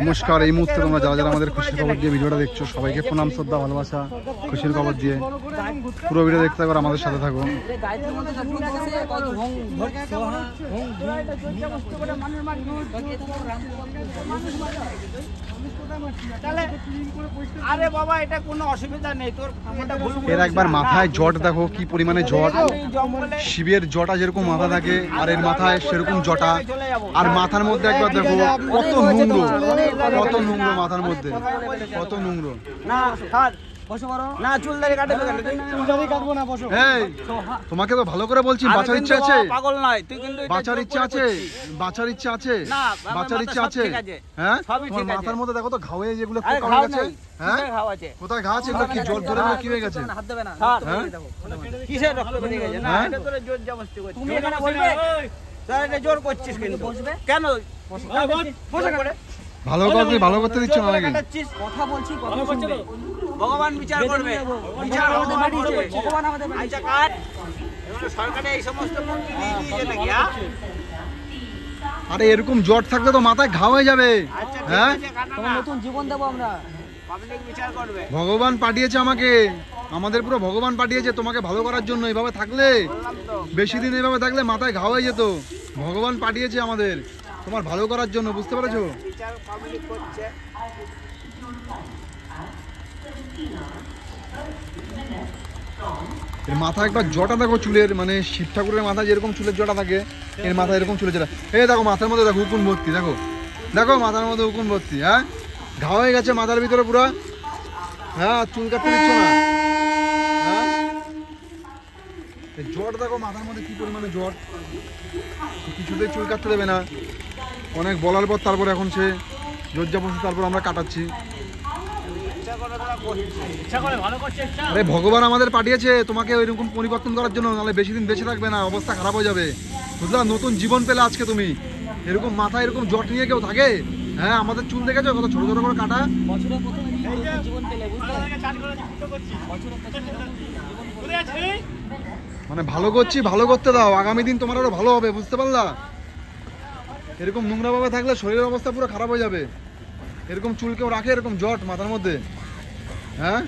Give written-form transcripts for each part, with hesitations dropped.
নমস্কার। এই মুহূর্তে তোমরা যারা যারা আমাদের খুশির খবর দিয়ে ভিডিওটা দেখছো সবাইকে প্রণাম, শ্রদ্ধা, ভালোবাসা। খুশির খবর দিয়ে পুরো ভিডিও দেখতে থাকো, আমাদের সাথে থাকো। আরে বাবা, এটা কোনো অসুবিধা নেই তোর। এর একবার মাথায় জট দেখো, কি পরিমাণে জট। শিবের জটা যেরকম মাথা থাকে আর এর মাথায় সেরকম জটা, আর মাথার মধ্যে একবার দেখো কত নোংরো, কত নোংরো মাথার মধ্যে, কত নোংরো। তোমাকে তো ভালো করে বলছি, বাঁচার ইচ্ছা আছে, বাঁচার ইচ্ছা আছে, বাঁচার ইচ্ছা আছে, বাঁচার ইচ্ছা আছে। হ্যাঁ, তোমার মাথার মধ্যে দেখো তো ঘা হয়ে যেগুলো পোকা হয়ে গেছে। হ্যাঁ, কোথায় ঘা আছে? এগুলো কি জোর ধরে কি হয়ে গেছে? কিসের রক্ত বেরিয়ে গেছে? না, এটা তোরে জোর জবরদস্তি করছিস। তুমি এখানে বসবে, স্যার এটা জোর করছিস কিন্তু। কেন বসে পড়ে? ভালো করতে, ভালো করতে দিচ্ছ না নাকি? কথা বলছি, কথা শুনবে। ভগবান বিচার করবে, বিচার আমাদের পাঠিয়েছে। ভগবান আমাদের আচ্ছা কাট। এগুলো সরকারে এই সমস্ত মন্ত্রী দিয়ে দিয়েছে নাকি? আরে এরকম জট থাকলে তো মাথায় ঘা হয়ে যাবে। হ্যাঁ, তোমার নতুন জীবন দেব আমরা, পাবলিক বিচার করবে। ভগবান পাঠিয়েছে আমাকে, আমাদের পুরো ভগবান পাঠিয়েছে তোমাকে ভালো করার জন্য। এইভাবে থাকলে, বেশি দিন এইভাবে থাকলে মাথায় ঘা হয়ে যেত। ভগবান পাঠিয়েছে আমাদের তোমার ভালো করার জন্য, বুঝতে পেরেছো? বিচার পাবলিক করছে। এর মাথা একবার জটা দেখো চুলের, মানে শিব ঠাকুরের মাথায় যেরকম চুলের জটা থাকে এর মাথায় এরকম চুলের জটা। এই দেখো মাথার মধ্যে দেখো উকুন ভর্তি, দেখো দেখো মাথার মধ্যে উকুন ভর্তি। হ্যাঁ, ঘা হয়ে গেছে মাথার ভিতরে পুরো। হ্যাঁ, চুল কাটতে দিচ্ছ না। হ্যাঁ, জট দেখো মাথার মধ্যে কি পরিমাণে জট, কিছুতেই চুল কাটতে দেবে না। অনেক বলার পর তারপর এখন সে লজ্জা বসে, তারপর আমরা কাটাচ্ছি। আরে ভগবান আমাদের পাঠিয়েছে তোমাকে ওইরকম পরিবর্তন করার জন্য, নাহলে বেশি দিন বেঁচে থাকবে না, অবস্থা খারাপ হয়ে যাবে, বুঝলা? নতুন জীবন পেলে আজকে তুমি। এরকম মাথায় এরকম জট নিয়ে কেউ থাকে? হ্যাঁ, আমাদের চুল দেখেছো কত ছোট ছোট করে কাটা। মানে ভালো করছি, ভালো করতে দাও, আগামী দিন তোমার আরো ভালো হবে, বুঝতে পারলা? এরকম নোংরা ভাবে থাকলে শরীরের অবস্থা পুরো খারাপ হয়ে যাবে। এরকম চুল কেউ রাখে এরকম জট মাথার মধ্যে? হ্যাঁ,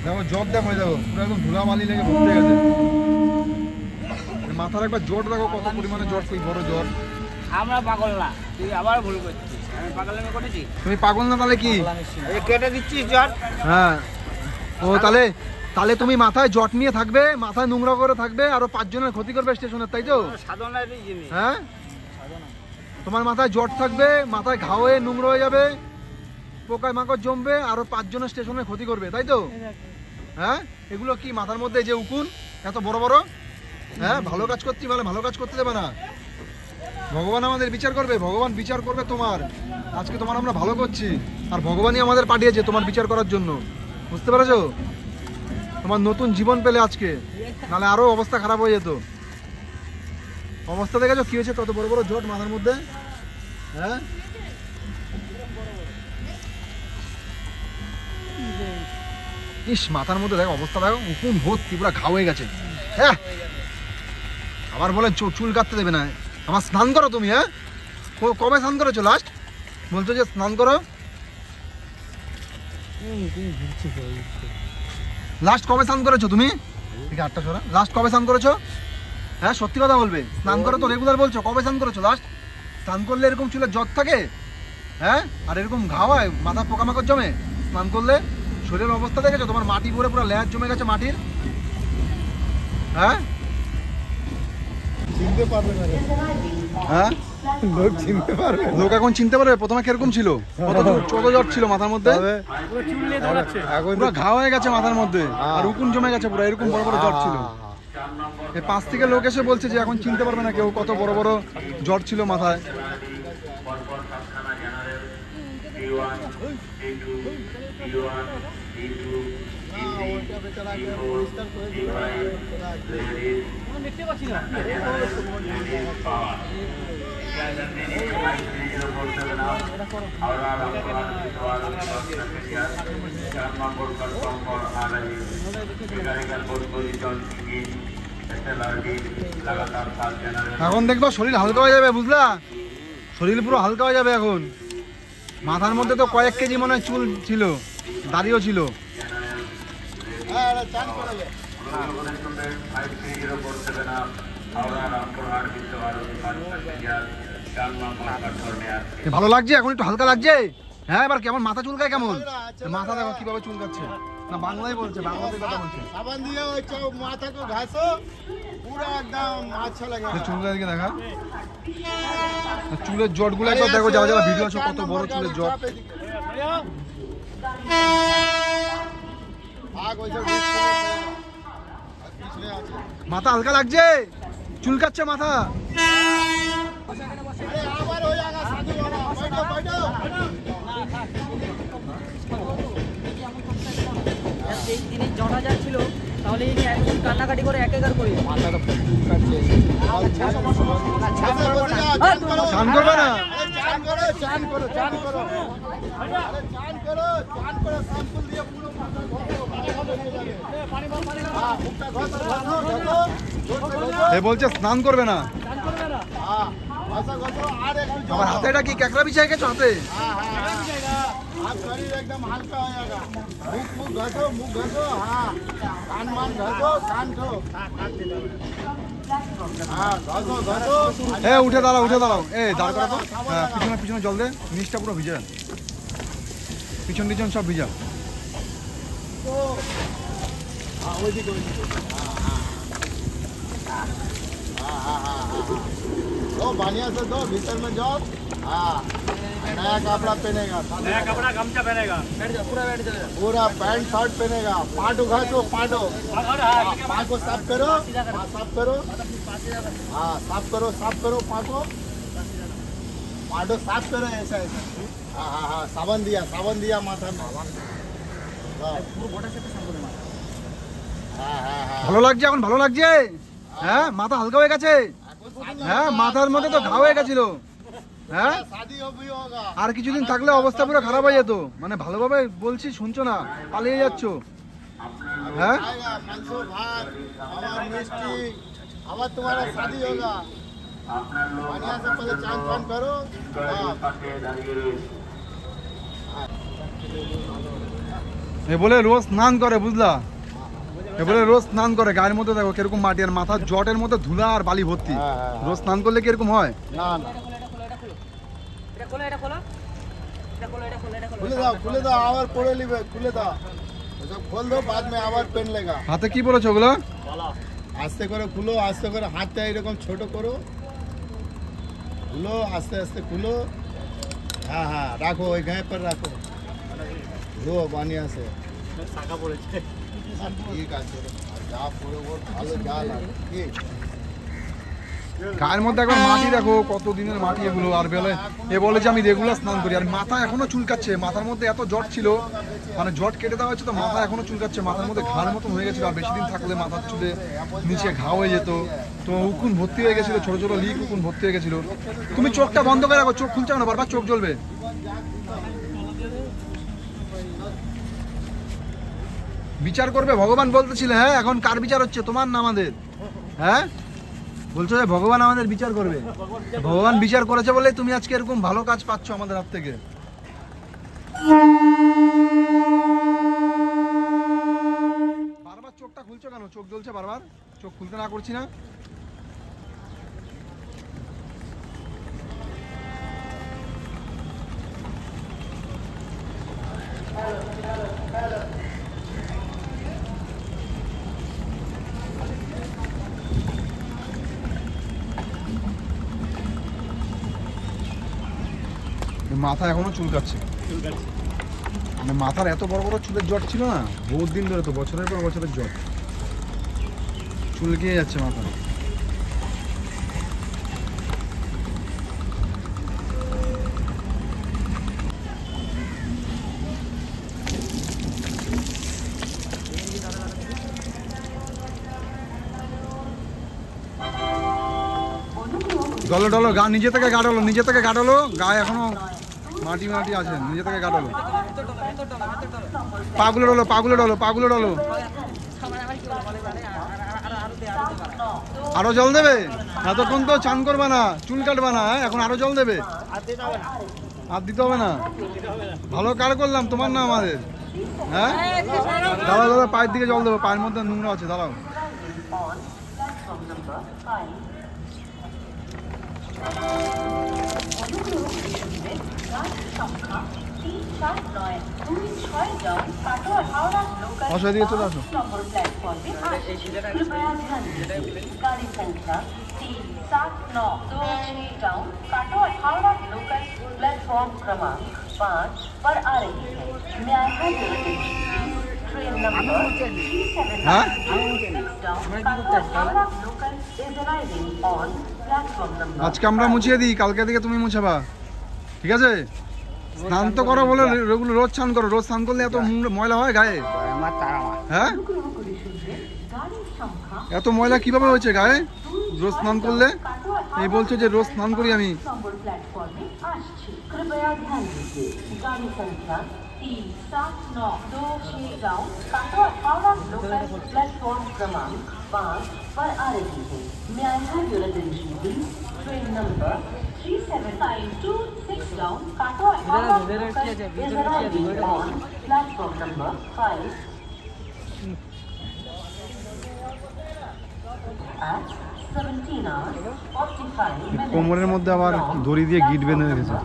দেখো জট দেখো, দেখো পুরো একদম ধুলাবালি লেগে ভর্তি গেছে মাথার। একবার জট দেখো কত পরিমাণে জট, কই বড় জট। আমরা পাগল না, তুই আবার ভুল করছিস। আমি পাগলামি করেছি? তুমি পাগল না তাহলে কি? এই কেটে দিচ্ছিস জট। হ্যাঁ, ও তাহলে তাহলে তুমি মাথায় জট নিয়ে থাকবে, মাথায় নোংরা করে থাকবে, আরো 5 জনের ক্ষতি করবে স্টেশনের, তাই তো? সাধনারই জিনিস। হ্যাঁ, তোমার মাথায় জট থাকবে, মাথায় ঘা হয়ে নোংরা হয়ে যাবে, পোকায় মাকড় জমবে, আরো 5 জনের স্টেশনের ক্ষতি করবে, তাই তো? হ্যাঁ, এগুলো কি মাথার মধ্যে যে উকুন এত বড় বড়? হ্যাঁ, ভালো কাজ করছি মানে ভালো কাজ করতে দেবে না। ভগবান আমাদের বিচার করবে, ভগবান বিচার করবে তোমার। আজকে তোমার আমরা ভালো করছি, আর ভগবানই আমাদের পাঠিয়েছে তোমার বিচার করার জন্য, বুঝতে পেরেছো? তোমার নতুন জীবন পেলে আজকে, নাহলে আরো অবস্থা খারাপ হয়ে যেত। অবস্থা দেখেছো কি হয়েছে, কত বড় বড় জট মাথার মধ্যে। হ্যাঁ, ইস মাথার মধ্যে দেখো অবস্থা দেখো, উকুন ভর্তি পুরো ঘা হয়ে গেছে। হ্যাঁ, আবার বলে চুল কাটতে দেবে না। আমার স্নান করো তুমি। হ্যাঁ, কবে স্নান করেছো লাস্ট? বলছো যে স্নান করো, লাস্ট কবে স্নান করেছো তুমি? ঠিক 8টা সরা, লাস্ট কবে স্নান করেছো? হ্যাঁ, সত্যি কথা বলবে। স্নান করো তো রেগুলার বলছো, কবে স্নান করেছো লাস্ট? স্নান করলে এরকম চুলের জট থাকে? হ্যাঁ, আর এরকম ঘা হয়, মাথা পোকামাকড় জমে স্নান করলে? শরীরের অবস্থা দেখেছো? তোমার মাটি পরে পুরো লেয়ার জমে গেছে মাটির। হ্যাঁ, চিনতে পারবে না। হ্যাঁ, লোক চিনতে পারবে, লোক এখন চিনতে পারবে প্রথমে কিরকম ছিল, কত জট ছিল মাথার মধ্যে, পুরো ঘা হয়ে গেছে মাথার মধ্যে, আর উকুন জমে গেছে পুরো, এরকম বড় বড় জট ছিল। এই 5 থেকে লোক এসে বলছে যে এখন চিনতে পারবে না কেউ, কত বড় বড় জট ছিল মাথায়। দেখতে পাচ্ছি না। এখন দেখবা শরীর হালকা হয়ে যাবে, বুঝলা? শরীর পুরো হালকা হয়ে যাবে এখন। মাথার মধ্যে তো কয়েক কেজি মনে হয় চুল ছিল, দাড়িও ছিল। ভালো লাগছে এখন, একটু হালকা লাগছে। হ্যাঁ, এবার কেমন মাথা চুলকায় কেমন? মাথা দেখো কিভাবে চুলকাচ্ছে। না বাংলায় বলছে, বাংলাতে কথা বলছে। साबुन दिया वो माथा को घासो पूरा एकदम अच्छा लगेगा। চুলটা দিকে দেখা, চুলের জটগুলো একবার দেখো, যারা যারা ভিডিও আছে কত বড় চুলের জট। মাথা হালকা লাগছে, চুলকাচ্ছে মাথা। জটা যাচ্ছিল তাহলে এই একজন কান্নাকাটি করে এক একার করে মাথাটা চুলকাচ্ছে। চান করবে না? চান করো চান করো চান করো চান করো চান করো শ্যাম্পু দিয়ে পুরো মাথা ঘষো। এ বলছে স্নান করবে না। और আমার হাতে এটা কি ক্যাকড়া বিছাই গেছো হাতে? आप शरीर एकदम हल्का हो जाएगा। मुख घसो हाँ, कान मान घसो कान ठो हाँ घसो घसो। এ উঠে দাঁড়াও, উঠে দাঁড়াও। এ দাঁড় করা তো। হ্যাঁ, পিছনে পিছনে জল দে, নিচটা পুরো ভিজে, পিছন টিছন সব ভিজা। हाँ ओदिके दो बढ़िया से दो, भीतर में जाओ। हाँ नया कपड़ा पहनेगा, नया कपड़ा गमछा पहनेगा, पूरा पैंट शर्ट पहनेगा। पाटो घासो पाटो, पाँच को साफ करो। हाँ साफ करो, हाँ साफ करो साफ करो पाटो पाटो साफ करो ऐसा ऐसा। हाँ हाँ हाँ साबुन दिया माथा में। हाँ हाँ हाँ ভালো লাগছে এখন, ভালো লাগছে? হ্যাঁ, মাথা হালকা হয়ে গেছে। হ্যাঁ, মাথার মধ্যে তো ঘা হয়ে গেছিল। হ্যাঁ, शादी हो भी होगा। আর কিছুদিন থাকলে অবস্থা পুরো খারাপ হয়ে যেত। মানে ভালোভাবে বলছি, শুনছো না, পালিয়ে যাচ্ছ। হ্যাঁ, आएगा 500 भात और मिष्टी, अब तुम्हारा शादी होगा। बढ़िया से पहले चांद पान करो। हाँ এ বলে রোজ স্নান করে, বুঝলা? এ বলে রোজ স্নান করে। গায়ের মধ্যে দেখো কিরকম মাটি, আর মাথার জটের মধ্যে ধুলা আর বালি ভর্তি। রোজ স্নান করলে কিরকম হয়? ना ना এটা খোলো এটা খোলো এটা খোলো এটা খোলো এটা খোলো खुले दो आवर पड़े लीबे खुले दो, सब खोल दो बाद में आवर पेन लेगा। হাতে কি পড়েছো ওগুলো? आस्ते करो खुलो, आस्ते करो हाथ एरकम छोटो करो, खुलो आस्ते आस्ते खुलो। हाँ हाँ राखो ওই गाय पर राखो, दो बढ़िया से ठीक আছে। যা পুরো ভালো যা লাগে কি গায়ের মধ্যে একবার মাটি দেখো, কত দিনের মাটি এগুলো। আর এ বলে যে আমি রেগুলার স্নান করি, আর মাথা এখনো চুলকাচ্ছে। মাথার মধ্যে এত জট ছিল, মানে জট কেটে দেওয়া হয়েছে তো মাথা এখনো চুলকাচ্ছে। মাথার মধ্যে ঘাড় মতন হয়ে গেছিল, আর বেশি দিন থাকলে মাথার চুলে নিচে ঘা হয়ে যেত। তো উকুন ভর্তি হয়ে গেছিল, ছোট ছোট লিক উকুন ভর্তি হয়ে গেছিল। তুমি চোখটা বন্ধ করে রাখো, চোখ খুলছে না, বারবার চোখ জ্বলবে। বিচার করবে ভগবান বলতেছিলে। হ্যাঁ, এখন কার বিচার হচ্ছে, তোমার না আমাদের? হ্যাঁ, বলছো যে ভগবান আমাদের বিচার করবে। ভগবান বিচার করেছে বলে তুমি আজকে এরকম ভালো কাজ পাচ্ছ আমাদের হাত থেকে। বারবার চোখটা খুলছো কেন? চোখ জ্বলছে বারবার, চোখ খুলতে না করছি না? মাথা এখনো চুলকাচ্ছে। মানে মাথার এত বড় বড় চুলের জট ছিল না বহুত দিন ধরে, তো বছরের পর বছরের জট, চুলকে যাচ্ছে মাথা। ডলো ডলো, গা নিজে থেকে গাড়লো, নিজে থেকে গাড়লো। গায়ে এখনো মাটি মাটি আছে, নিজে থেকে গাড়লো। পাগুলো ডলো, পাগুলো ডলো, পাগুলো ডলো। আরো জল দেবে? এতক্ষণ তো চান করবে না, চুল কাটবে না, এখন আরো জল দেবে? আর দিতে হবে না। ভালো কার করলাম, তোমার না আমাদের? হ্যাঁ, দাঁড়াও দাদা, পায়ের দিকে জল দেবো, পায়ের মধ্যে নোংরা আছে, দাঁড়াও। অসহায় দিকে চলে আসো। गाड़ी संख्या 3792 down Katwa Howrah local platform क्रमांक 5 पर आ रही है। मैं train number 3796 down Katwa Howrah local is arriving on platform number. আজকে আমরা মুছিয়ে দিই, কালকে থেকে তুমি মুছাবা, ঠিক আছে? স্নান তো করো বলে রোজ স্নান করো, রোজ স্নান করলে এত ময়লা হয় গায়ে? হ্যাঁ, এত ময়লা কিভাবে হয়েছে গায়ে রোজ স্নান করলে? এই বলছো যে রোজ স্নান করি আমি। कृपया ध्यान दीजिए गाड़ी संख्या 3792 down Katwa Howrah local platform क्रमांक 5 पर आ रही है। May I have your attention please. Train number 37926 down Katwa Howrah local is arriving on platform number 5 at 17 hours 45 minutes। কোমরের মধ্যে আবার দড়ি দিয়ে গিট বেঁধে রেখেছে।